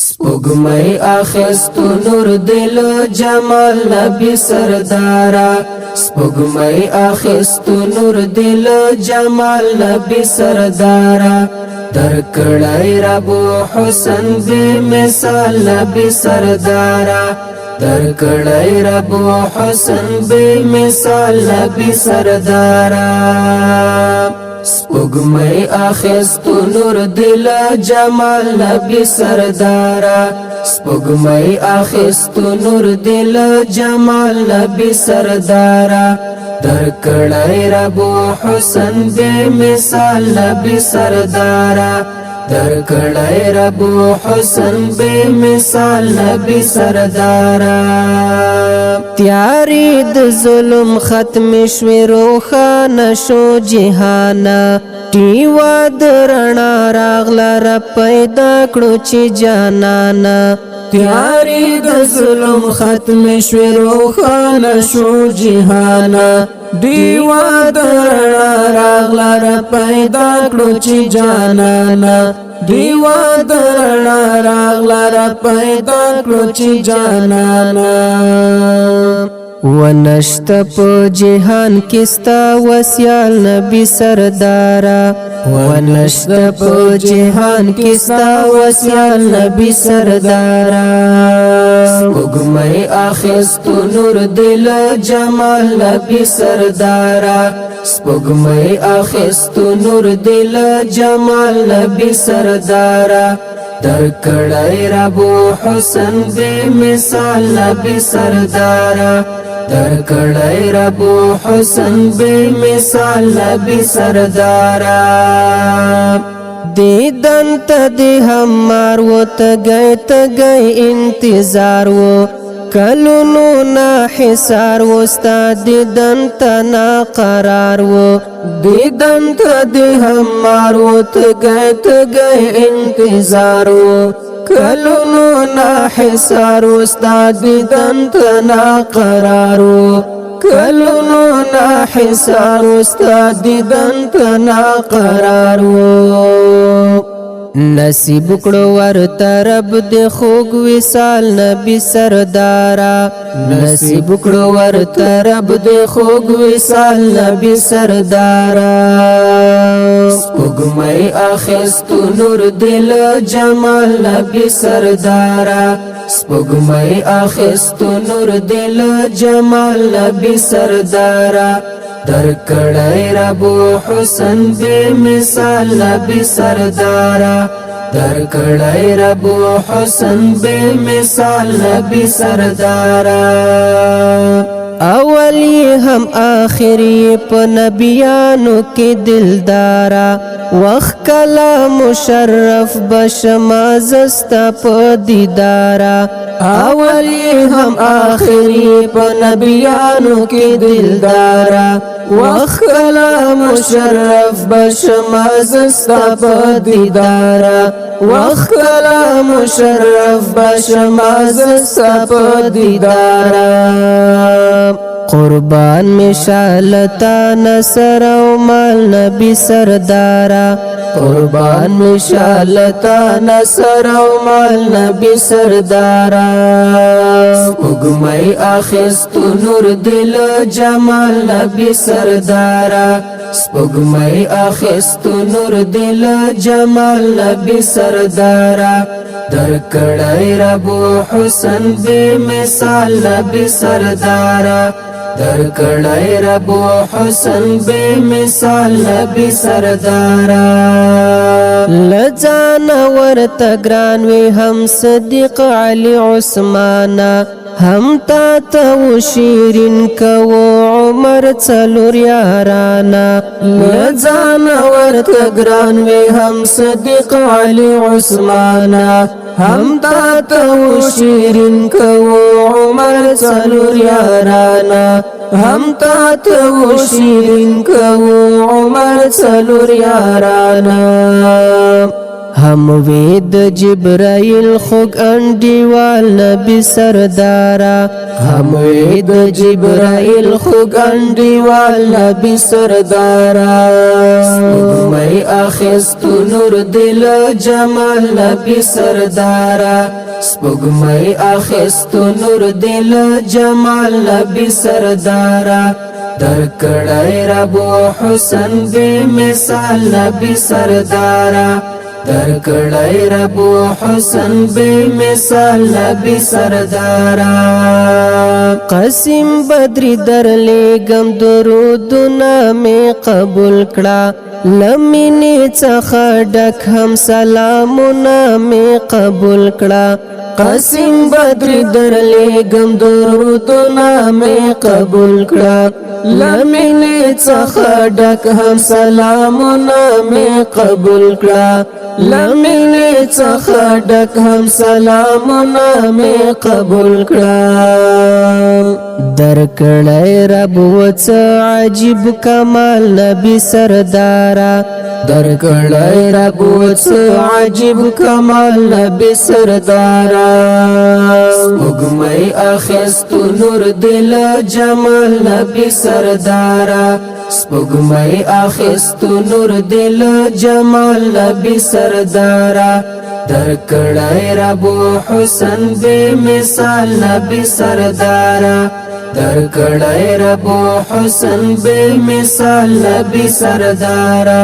سپوږمۍ اخیستو نور دل جمال نبی سردارا سپوږمۍ اخیستو نور دل جمال نبی سردارا درکړی رب حسن بے مثال نبی سردارا درکړی رب حسن بے مثال نبی سردارا سپوږمۍ اخیستو نور دل جمال نبی سردارا سپوږمۍ اخیستو نور دل جمال نبی سردارا درکړی رب حسن بے مثال نبی سردارا درکړی رب حسن بے مثال نبی سردارا تیاری د ظلم ختم شوی روښانه شو جهانا ټیوا د رڼا راغله را پیدا کړو چې جانانا تیاری د ظلم ختم شوی روښانه شو جهانا ډیوا د رڼا راغله را پیدا کړو چې جانانا دیوا د رڼا راغله را پیدا کړو چې جانانا ونشت په جهان کې ستا وسیال نبی سردارا ونشت په جهان کې ستا وسیال نبی سردارا سپوږمۍ اخیستو نور دل جمال نبی سردارا سپوږمۍ اخیستو نور دل جمال نبی سردارا درکړی رب حسن بے مثال نبی سردارا درکړی رب حسن بے مثال نبی سردارا دیدن ته د همار و تګی انتظار و کلونو نا حسار و ستا دیدن ته نا قرار و دیدن ته د همار و تګی انتظار و کلونو نا حسار و ستا دیدن ته نا قرار و کلونو نا حسار و ستا دیدن ته نا قرار و نصیب کړو ورته رب د خوږ وصال نبی سردارا نصیب کړو ورته رب د خوږ وصال نبی سردارا سپوږمۍ اخیستو نور دل جمال نبی سردارا سپوږمۍ اخیستو نور دل جمال نبی سردارا درکړی رب حسن بے مثال نبی سردارا درکړی رب حسن بے مثال نبی سردارا اولی هم آخری په نبیانو کې دلدارا وخت کلا مشرف بشما زستا په دیدارا اولی هم آخری په نبیانو کې دلدارا وخت کلا مشرف بشما زستا په دیدارا وخت کلا مشرف بشما زستا په دیدارا قربان مشالتا نصر او مال نبی سردارا قربان مشالتا نصر او مال نبی سردارا سپوږمۍ اخیستو نور دل جمال نبی سردارا سپوږمۍ اخیستو نور دل جمال نبی سردارا درکړی رب حسن بے مثال نبی سردارا درکړی رب حسن بے مثال نبی سردارا لځان ورته ګران وی هم صدیق علی عثمانا هم تا ته شیرین کو عمر څلور یارانا لځان ورته ګران وی هم صدیق علی عثمانا هم تا ته شیرین کو عمر څلور یارانا هم تا ته شیرین کو عمر څلور یارانا هم وید جبرائیل خوگ انڈیوال نبی سردارا هم وید جبرائیل خوگ انڈیوال نبی سردارا سپوږمۍ اخیستو نور دل جمال نبی سردارا سپوږمۍ اخیستو نور دل جمال نبی سردارا درکړی رب حسن بے مثال نبی سردارا درکړی رب حسن بے مثال نبی سردارا قاسم بدری در لګم درودونه می قبول کړه لمینې څخه ډک هم سلامونه می قبول کړه قاسم بدری در لګم درودونه می قبول کړه لمینې څخه ډک هم سلامونه می قبول کړه لمینې څخه ډک هم سلامونه می قبول کړه درکړی رب وڅ عجیب کمال نبی سردارا درکړی رب وڅ عجیب کمال نبی سردارا سپوږمۍ اخیستو نور دل جمال نبی سردارا سپوږمۍ اخیستو نور دل جمال نبی سردارا درکړی رب حسن بے مثال نبی سردارا درکړی رب حسن بے مثال نبی سردارا